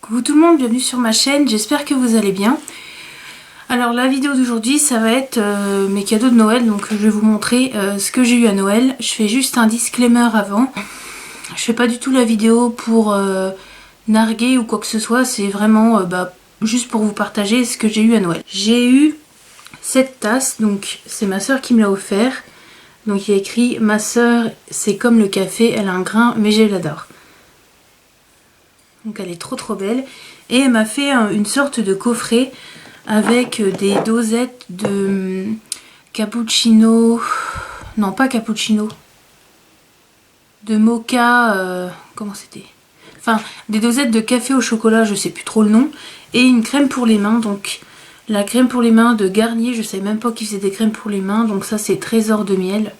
Coucou tout le monde, bienvenue sur ma chaîne, j'espère que vous allez bien. Alors la vidéo d'aujourd'hui ça va être mes cadeaux de Noël, donc je vais vous montrer ce que j'ai eu à Noël. Je fais juste un disclaimer avant. Je fais pas du tout la vidéo pour narguer ou quoi que ce soit, c'est vraiment juste pour vous partager ce que j'ai eu à Noël. J'ai eu cette tasse, donc c'est ma soeur qui me l'a offert. Donc il y a écrit ma soeur c'est comme le café, elle a un grain mais je l'adore. Donc elle est trop belle. Et elle m'a fait une sorte de coffret avec des dosettes de cappuccino. Non, pas cappuccino. De mocha. Comment c'était? Enfin, des dosettes de café au chocolat, je sais plus trop le nom. Et une crème pour les mains. Donc la crème pour les mains de Garnier. Je savais même pas qu'ils faisaient des crèmes pour les mains. Donc ça c'est Trésor de miel.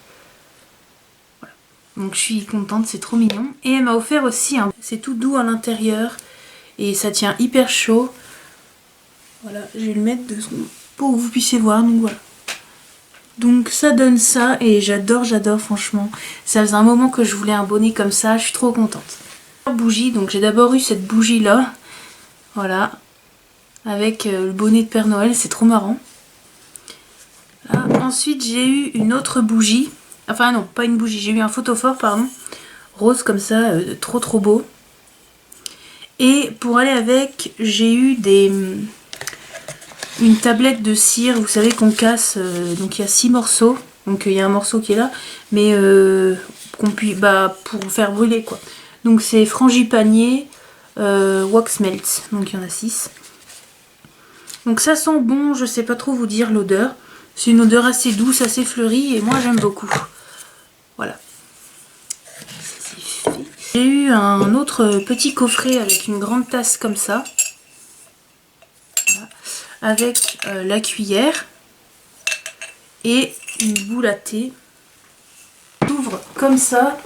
Donc je suis contente, c'est trop mignon. Et elle m'a offert aussi c'est tout doux à l'intérieur. Et ça tient hyper chaud. Voilà, je vais le mettre 2 secondes pour que vous puissiez voir. Donc voilà. Donc ça donne ça et j'adore franchement. Ça faisait un moment que je voulais un bonnet comme ça, je suis trop contente. Bougie, donc j'ai d'abord eu cette bougie là. Voilà. Avec le bonnet de Père Noël, c'est trop marrant. Là. Ensuite j'ai eu une autre bougie. Enfin non, pas une bougie, j'ai eu un photophore, pardon. Rose comme ça, trop beau. Et pour aller avec, j'ai eu une tablette de cire, vous savez qu'on casse, donc il y a 6 morceaux. Donc il y a un morceau qui est là, mais qu'on puisse, pour faire brûler quoi. Donc c'est frangipanier, wax melt, donc il y en a 6. Donc ça sent bon, je sais pas trop vous dire l'odeur. C'est une odeur assez douce, assez fleurie et moi j'aime beaucoup. Voilà. J'ai eu un autre petit coffret avec une grande tasse comme ça. Voilà. Avec la cuillère et une boule à thé. On ouvre comme ça.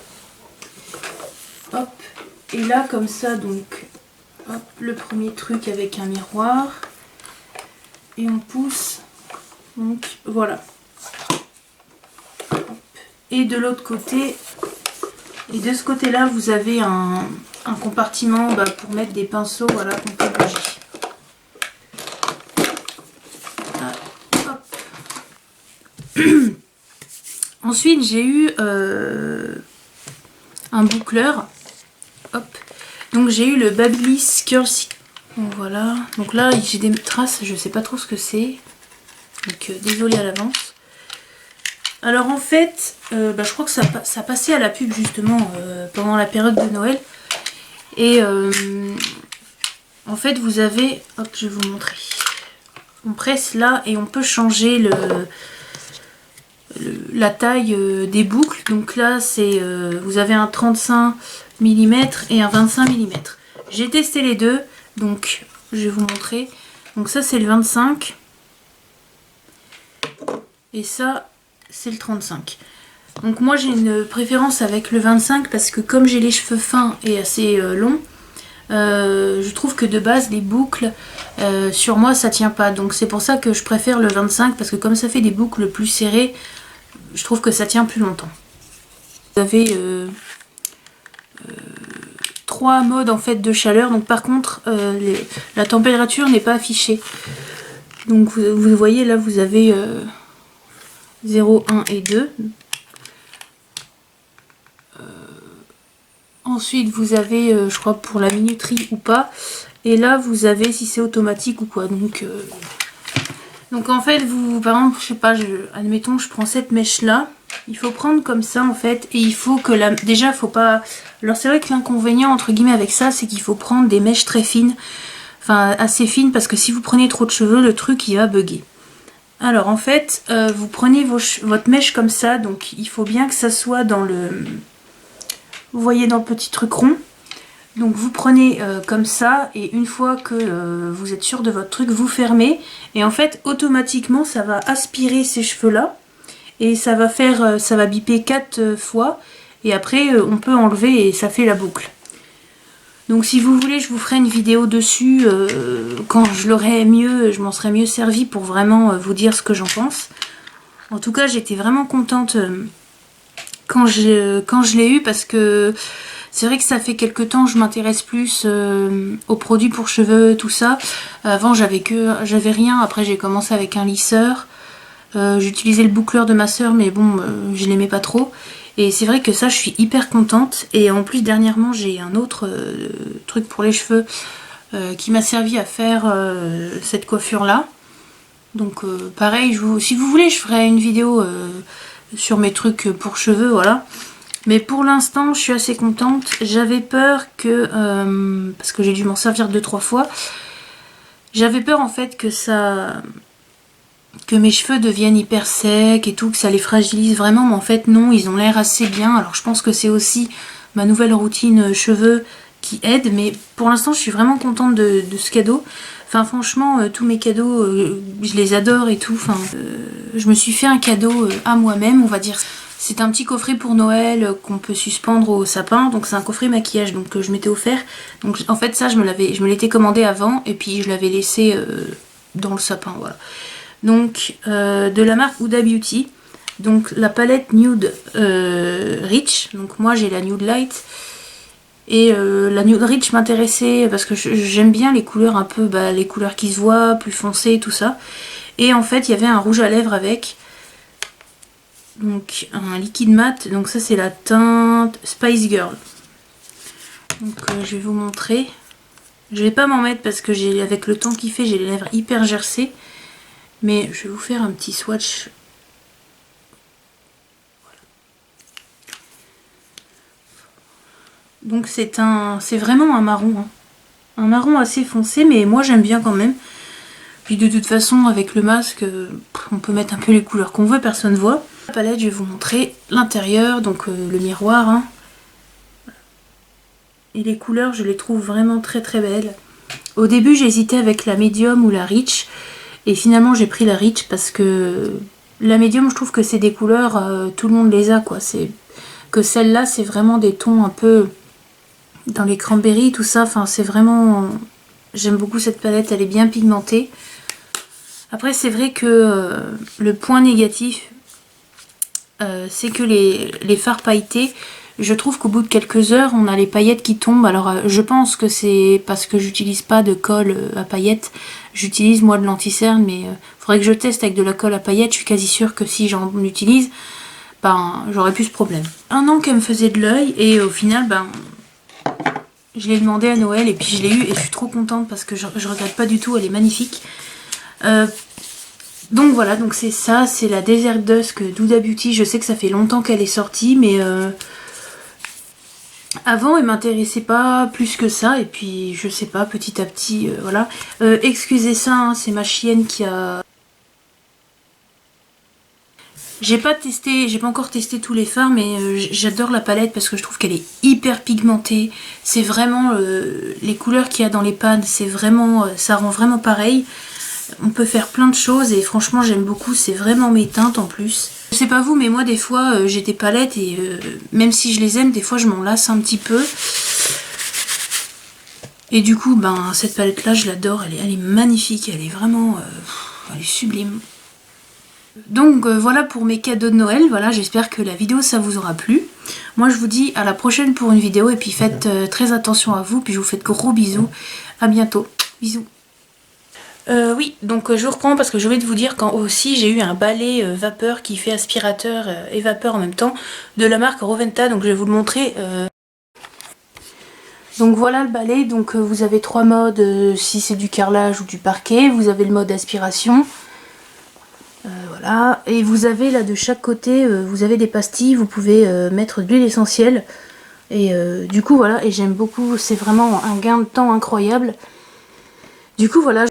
Hop. Et là comme ça donc hop, le premier truc avec un miroir. Et on pousse. Donc voilà. Hop. Et de l'autre côté. Et de ce côté là vous avez un compartiment pour mettre des pinceaux, voilà, qu'on peut bouger. Ensuite j'ai eu un boucleur. Hop. Donc j'ai eu le Babyliss Curl. Donc voilà. Donc là j'ai des traces, je sais pas trop ce que c'est. Donc désolée à l'avance. Alors en fait, je crois que ça passait à la pub justement pendant la période de Noël. Et en fait vous avez, hop je vais vous montrer. On presse là et on peut changer la taille des boucles. Donc là c'est vous avez un 35 mm et un 25 mm. J'ai testé les deux, donc je vais vous montrer. Donc ça c'est le 25 et ça c'est le 35. Donc moi j'ai une préférence avec le 25 parce que comme j'ai les cheveux fins et assez longs, je trouve que de base les boucles sur moi ça tient pas. Donc c'est pour ça que je préfère le 25 parce que comme ça fait des boucles plus serrées, je trouve que ça tient plus longtemps. Vous avez 3 modes en fait de chaleur. Donc par contre la température n'est pas affichée. Donc vous voyez là vous avez 0, 1 et 2. Ensuite vous avez je crois pour la minuterie ou pas. Et là vous avez si c'est automatique ou quoi. Donc en fait vous, par exemple, je sais pas, admettons je prends cette mèche là. Il faut prendre comme ça en fait. Et il faut que déjà faut pas. Alors c'est vrai que l'inconvénient entre guillemets avec ça c'est qu'il faut prendre des mèches très fines. Enfin assez fines parce que si vous prenez trop de cheveux le truc il va bugger. Alors en fait, vous prenez votre mèche comme ça, donc il faut bien que ça soit dans le... Vous voyez dans le petit truc rond. Donc vous prenez comme ça, et une fois que vous êtes sûr de votre truc, vous fermez. Et en fait, automatiquement, ça va aspirer ces cheveux-là. Et ça va faire, ça va biper 4 fois. Et après, on peut enlever et ça fait la boucle. Donc si vous voulez, je vous ferai une vidéo dessus quand je l'aurai mieux, je m'en serais mieux servi pour vraiment vous dire ce que j'en pense. En tout cas, j'étais vraiment contente quand je l'ai eu parce que C'est vrai que ça fait quelques temps que je m'intéresse plus aux produits pour cheveux, tout ça. Avant j'avais rien, après j'ai commencé avec un lisseur. J'utilisais le boucleur de ma soeur mais bon je l'aimais pas trop. Et c'est vrai que ça je suis hyper contente. Et en plus dernièrement j'ai un autre truc pour les cheveux qui m'a servi à faire cette coiffure là. Donc pareil, si vous voulez je ferai une vidéo sur mes trucs pour cheveux, voilà. Mais pour l'instant, je suis assez contente. J'avais peur que... parce que j'ai dû m'en servir 2-3 fois. J'avais peur en fait que mes cheveux deviennent hyper secs et tout, que ça les fragilise vraiment. Mais en fait, non, ils ont l'air assez bien. Alors je pense que c'est aussi ma nouvelle routine cheveux qui aide. Mais pour l'instant, je suis vraiment contente de ce cadeau. Enfin franchement, tous mes cadeaux, je les adore et tout. Enfin, je me suis fait un cadeau à moi-même, on va dire. C'est un petit coffret pour Noël qu'on peut suspendre au sapin. Donc c'est un coffret maquillage donc, que je m'étais offert. Donc en fait ça je me l'étais commandé avant et puis je l'avais laissé dans le sapin. Voilà. Donc de la marque Huda Beauty. Donc la palette Nude Rich. Donc moi j'ai la Nude Light. Et la Nude Rich m'intéressait parce que j'aime bien les couleurs un peu, les couleurs qui se voient, plus foncées, tout ça. Et en fait il y avait un rouge à lèvres avec. Donc un liquide mat, donc ça c'est la teinte Spice Girl. Donc je vais vous montrer. Je vais pas m'en mettre parce que avec le temps qu'il fait j'ai les lèvres hyper gercées. Mais je vais vous faire un petit swatch. Voilà. Donc c'est vraiment un marron. Hein. Un marron assez foncé mais moi j'aime bien quand même. Puis de toute façon avec le masque on peut mettre un peu les couleurs qu'on veut, personne ne voit. La palette, je vais vous montrer l'intérieur, donc le miroir. Hein. Et les couleurs, je les trouve vraiment très très belles. Au début, j'hésitais avec la Medium ou la Rich. Et finalement, j'ai pris la Rich parce que la Medium, je trouve que c'est des couleurs, tout le monde les a, quoi. Que celle-là, c'est vraiment des tons un peu dans les cranberries, tout ça. Enfin, c'est vraiment... J'aime beaucoup cette palette, elle est bien pigmentée. Après, c'est vrai que le point négatif... c'est que les fards pailletés, je trouve qu'au bout de quelques heures, on a les paillettes qui tombent. Alors je pense que c'est parce que j'utilise pas de colle à paillettes. J'utilise moi de l'anti-cerne, mais faudrait que je teste avec de la colle à paillettes. Je suis quasi sûre que si j'en utilise, j'aurais plus ce problème. Un an qu'elle me faisait de l'œil et au final, je l'ai demandé à Noël et puis je l'ai eu et je suis trop contente parce que je regrette pas du tout, elle est magnifique. Donc voilà, donc c'est ça, c'est la Desert Dusk d'Huda Beauty. Je sais que ça fait longtemps qu'elle est sortie, mais avant elle m'intéressait pas plus que ça. Et puis je sais pas, petit à petit, voilà. Excusez ça, hein, c'est ma chienne qui a... J'ai pas encore testé tous les fards, mais j'adore la palette parce que je trouve qu'elle est hyper pigmentée. C'est vraiment les couleurs qu'il y a dans les pannes, c'est vraiment, ça rend vraiment pareil. On peut faire plein de choses et franchement j'aime beaucoup, c'est vraiment mes teintes en plus. Je sais pas vous mais moi des fois j'ai des palettes et même si je les aime des fois je m'en lasse un petit peu. Et du coup cette palette là je l'adore, elle est magnifique, elle est vraiment elle est sublime. Donc voilà pour mes cadeaux de Noël, voilà j'espère que la vidéo ça vous aura plu. Moi je vous dis à la prochaine pour une vidéo et puis faites très attention à vous, puis je vous fais de gros bisous, à bientôt, bisous. Oui, donc je reprends parce que je voulais vous dire quand aussi j'ai eu un balai vapeur qui fait aspirateur et vapeur en même temps de la marque Roventa, donc je vais vous le montrer. Donc voilà le balai, donc vous avez 3 modes si c'est du carrelage ou du parquet, vous avez le mode aspiration, voilà, et vous avez là de chaque côté, vous avez des pastilles, vous pouvez mettre de l'huile essentielle, et du coup voilà, et j'aime beaucoup, c'est vraiment un gain de temps incroyable. Du coup voilà.